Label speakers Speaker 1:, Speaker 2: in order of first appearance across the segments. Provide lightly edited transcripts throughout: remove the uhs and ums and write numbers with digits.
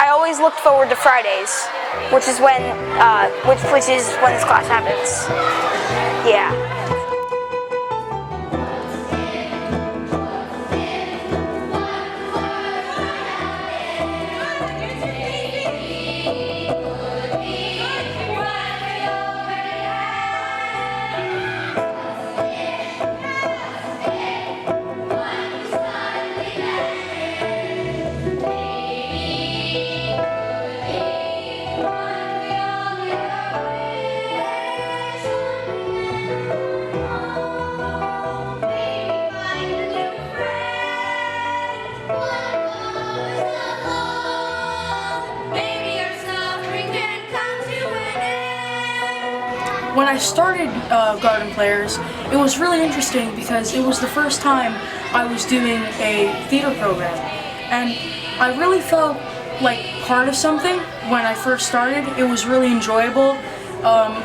Speaker 1: always looked forward to Fridays, which is when this class happens. Yeah.
Speaker 2: When I started Garden Players, it was really interesting because it was the first time I was doing a theater program, and I really felt like part of something when I first started. It was really enjoyable.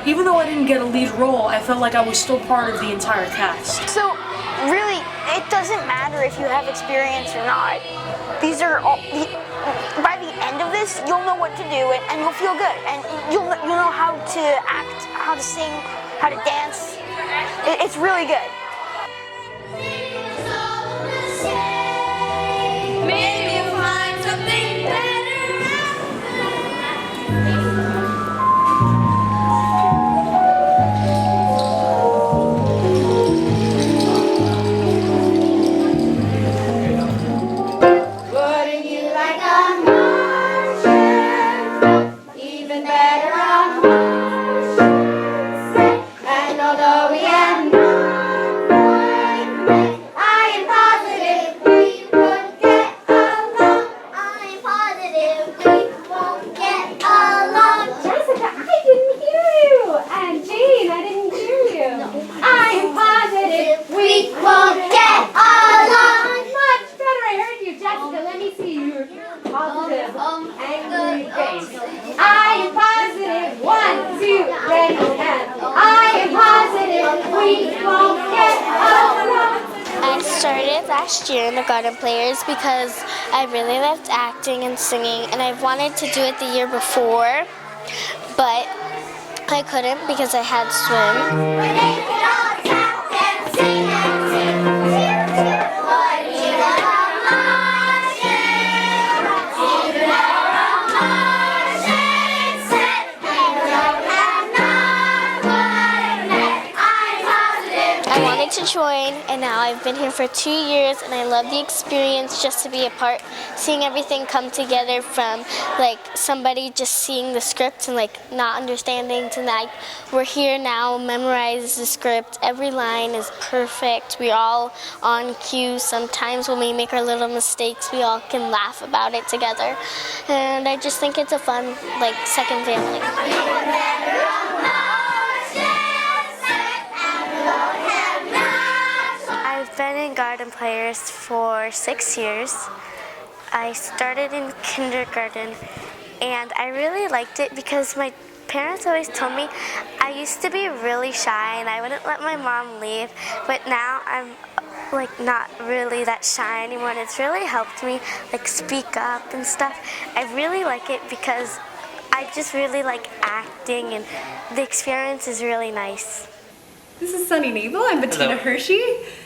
Speaker 2: Even though I didn't get a lead role, I felt like I was still part of the entire cast.
Speaker 1: So really, it doesn't matter if you have experience or not. These are all. By the end of this, you'll know what to do and you'll feel good, and you'll know how to act, how to sing, how to dance. It's really good.
Speaker 3: Maybe you'll find something better. Wouldn't you like a Martian? Even better a Martian. And although we have not quite met, I am positive we won't get along. I am positive we won't get along. Jessica, I didn't hear you. And Jane, I didn't hear you. I am positive we won't get along. Much better. I heard you, Jessica. Let me see your positive, angry face. I am positive. 1, 2, ready, and I am positive we won't get along.
Speaker 4: I started last year in the Garden Players because I really loved acting and singing, and I wanted to do it the year before, but I couldn't because I had swim.
Speaker 3: When they could all tap and sing and sing. What do you want a Martian? Even a Martian set. And though I'm not quite met, I'm positive.
Speaker 4: I wanted to join, and now I've been here for 2 years, and I love the experience just to be a part, seeing everything come together from like somebody just seeing the script and like not understanding to like we're here now, memorize the script, every line is perfect, we're all on cue. Sometimes when we make our little mistakes, we all can laugh about it together, and I just think it's a fun like second family. I've been in Garden Players for 6 years. I started in kindergarten, and I really liked it because my parents always told me I used to be really shy and I wouldn't let my mom leave, but now I'm like not really that shy anymore, and it's really helped me like speak up and stuff. I really like it because I just really like acting, and the experience is really nice.
Speaker 5: This is Sunny Nabel. I'm Bettina Hershey.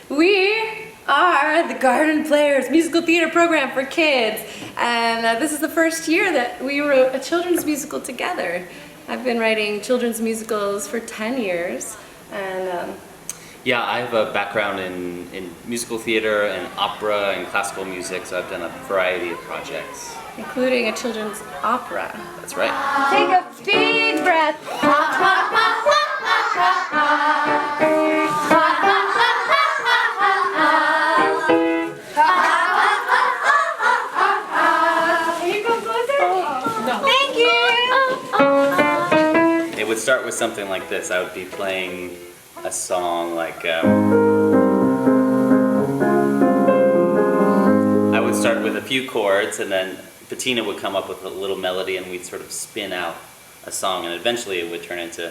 Speaker 5: We are the Garden Players musical theater program for kids, and this is the first year that we wrote a children's musical together. I've been writing children's musicals for 10 years, and
Speaker 6: yeah, I have a background in musical theater and opera and classical music, so I've done a variety of projects.
Speaker 5: including a children's opera.
Speaker 6: That's right.
Speaker 5: Take a big breath.
Speaker 6: It would start with something like this. I would be playing a song like, I would start with a few chords, and then Bettina would come up with a little melody, and we'd sort of spin out a song, and eventually it would turn into...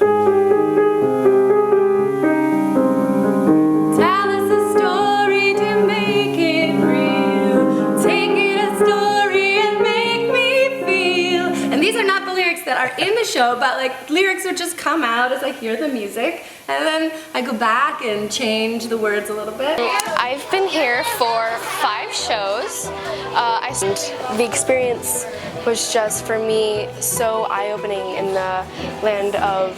Speaker 5: Tell us a story to make it real. Take it a story and make me feel. that are in the show, but like lyrics would just come out as I hear the music, and then I go back and change the words a little bit.
Speaker 7: I've been here for 5 shows. The experience was just, for me, so eye-opening in the land of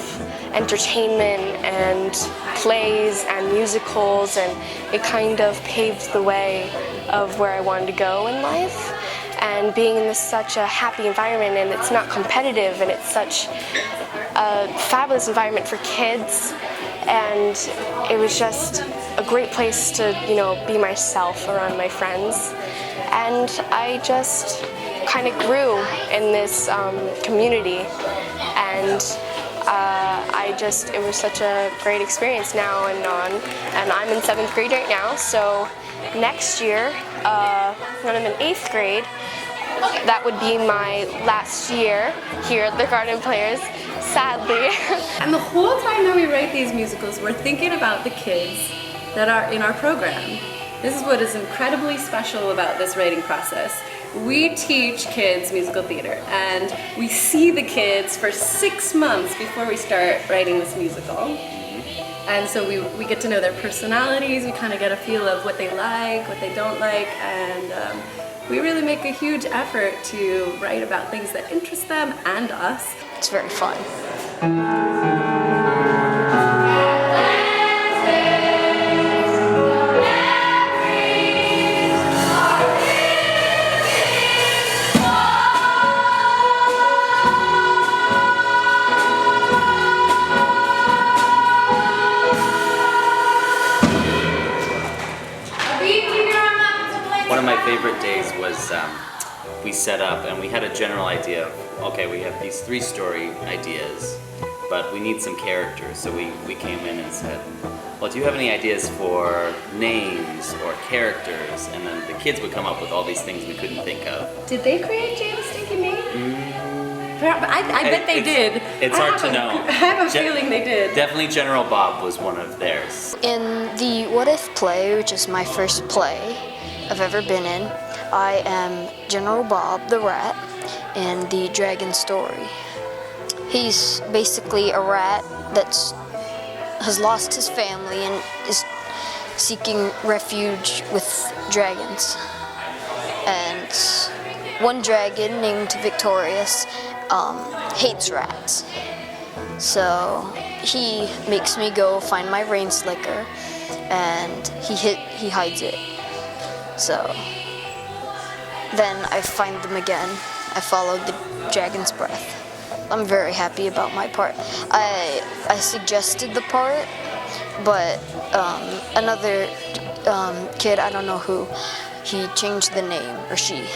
Speaker 7: entertainment and plays and musicals, and it kind of paved the way of where I wanted to go in life. And being in such a happy environment, and it's not competitive, and it's such a fabulous environment for kids, and it was just a great place to, you know, be myself around my friends. And I just kind of grew in this community, and it was such a great experience now and on. And I'm in 7th grade right now, so next year, when I'm in 8th grade, that would be my last year here at the Garden Players, sadly.
Speaker 5: And the whole time that we write these musicals, we're thinking about the kids that are in our program. This is what is incredibly special about this writing process. We teach kids musical theater, and we see the kids for 6 months before we start writing this musical. And so we get to know their personalities, we kind of get a feel of what they like, what they don't like, and we really make a huge effort to write about things that interest them and us.
Speaker 1: It's very fun.
Speaker 6: One of my favorite days was we set up and we had a general idea of, okay, we have these 3 story ideas, but we need some characters. So we came in and said, well, do you have any ideas for names or characters? And then the kids would come up with all these things we couldn't think of.
Speaker 5: Did they create Jane's Stinking Name? I bet they did.
Speaker 6: It's hard to know.
Speaker 5: I have a feeling they did.
Speaker 6: Definitely General Bob was one of theirs.
Speaker 1: In the What If play, which is my first play I've ever been in, I am General Bob the Rat in the Dragon story. He's basically a rat that has lost his family and is seeking refuge with dragons. And one dragon named Victorious hates rats. So he makes me go find my rain slicker, and he hides it. So then I find them again. I followed the dragon's breath. I'm very happy about my part. I suggested the part, but another kid, I don't know who, he changed the name, or she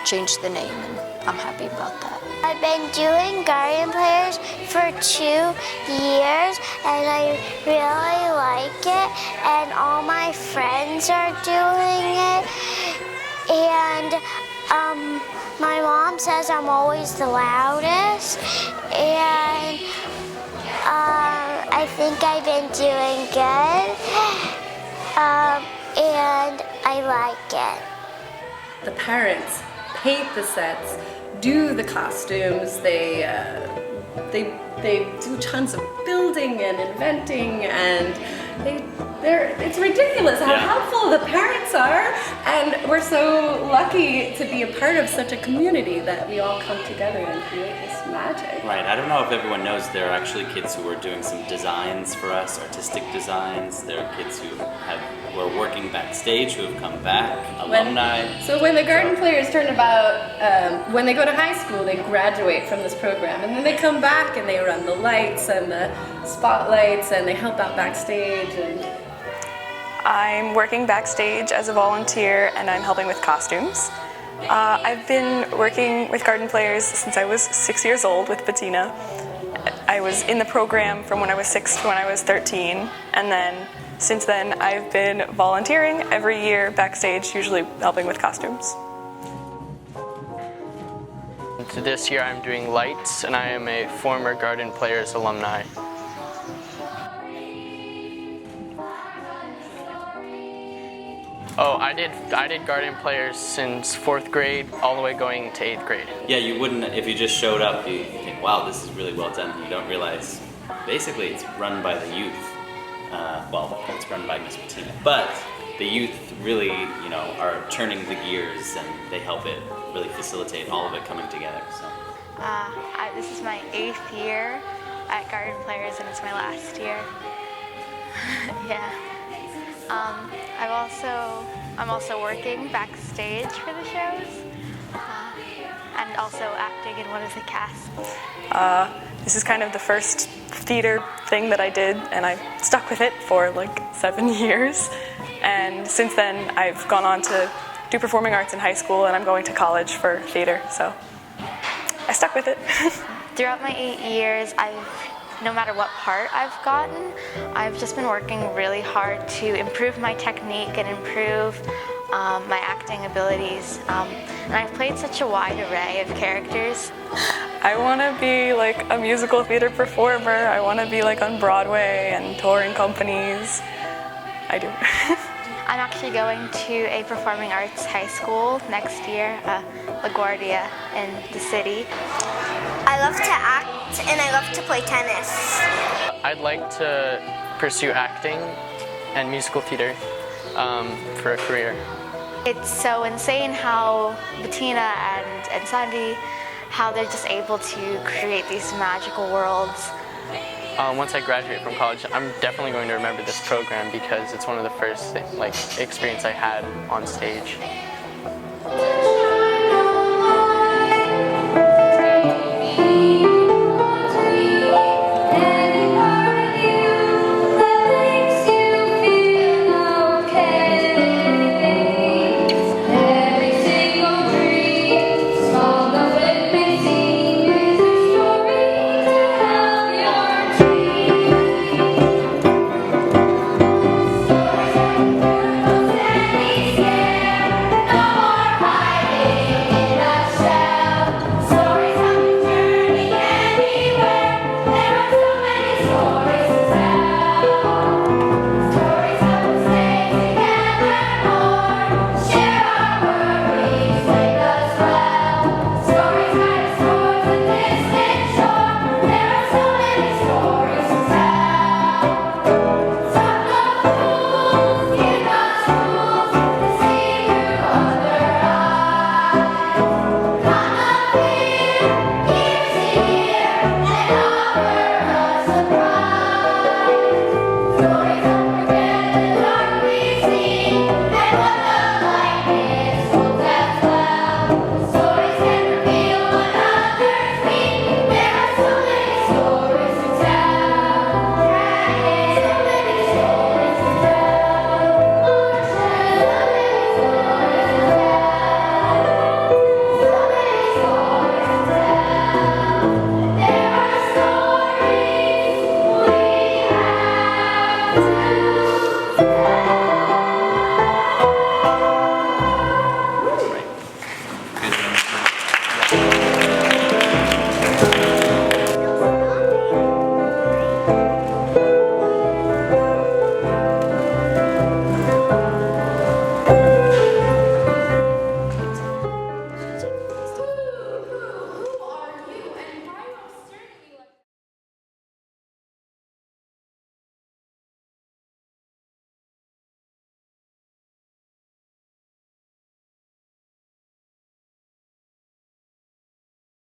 Speaker 1: changed the name, and I'm happy about that.
Speaker 3: I've been doing Garden Players for 2 years, and I really like it, and all my friends are doing it, and my mom says I'm always the loudest, and I think I've been doing good, and I like it.
Speaker 5: The parents paint the sets, do the costumes, they do tons of building and inventing, and it's ridiculous how helpful the parents are, and we're so lucky to be a part of such a community that we all come together and create this magic.
Speaker 6: Right, I don't know if everyone knows there are actually kids who are doing some designs for us, artistic designs. There are kids who are working backstage, who have come back, alumni.
Speaker 5: So when the Garden Players turn about, when they go to high school, they graduate from this program, and then they come back and they run the lights and the spotlights, and they help out backstage. And
Speaker 8: I'm working backstage as a volunteer, and I'm helping with costumes. I've been working with Garden Players since I was 6 years old with Bettina. I was in the program from when I was 6 to when I was 13, and then since then I've been volunteering every year backstage, usually helping with costumes.
Speaker 9: This year I'm doing lights, and I am a former Garden Players alumni. Oh, I did garden players since 4th grade all the way going to 8th grade.
Speaker 6: Yeah, you wouldn't, if you just showed up, you think, wow, this is really well done. You don't realize, basically it's run by the youth. Well, it's run by Miss Bettina. But the youth really, you know, are turning the gears and they help it really facilitate all of it coming together. So.
Speaker 10: This is my 8th year at Garden Players and it's my last year. Yeah. I'm also working backstage for the shows and also acting in one of the casts.
Speaker 8: This is kind of the first theater thing that I did, and I stuck with it for like 7 years. And since then, I've gone on to do performing arts in high school, and I'm going to college for theater, so I stuck with it.
Speaker 10: Throughout my 8 years, no matter what part I've gotten, I've just been working really hard to improve my technique and improve my acting abilities. And I've played such a wide array of characters.
Speaker 8: I want to be like a musical theater performer. I want to be like on Broadway and touring companies. I do.
Speaker 10: I'm actually going to a performing arts high school next year, LaGuardia in the city.
Speaker 3: I love to act and I love to play tennis.
Speaker 9: I'd like to pursue acting and musical theater for a career.
Speaker 10: It's so insane how Bettina and Sandy, how they're just able to create these magical worlds.
Speaker 9: Once I graduate from college, I'm definitely going to remember this program because it's one of the first experience I had on stage.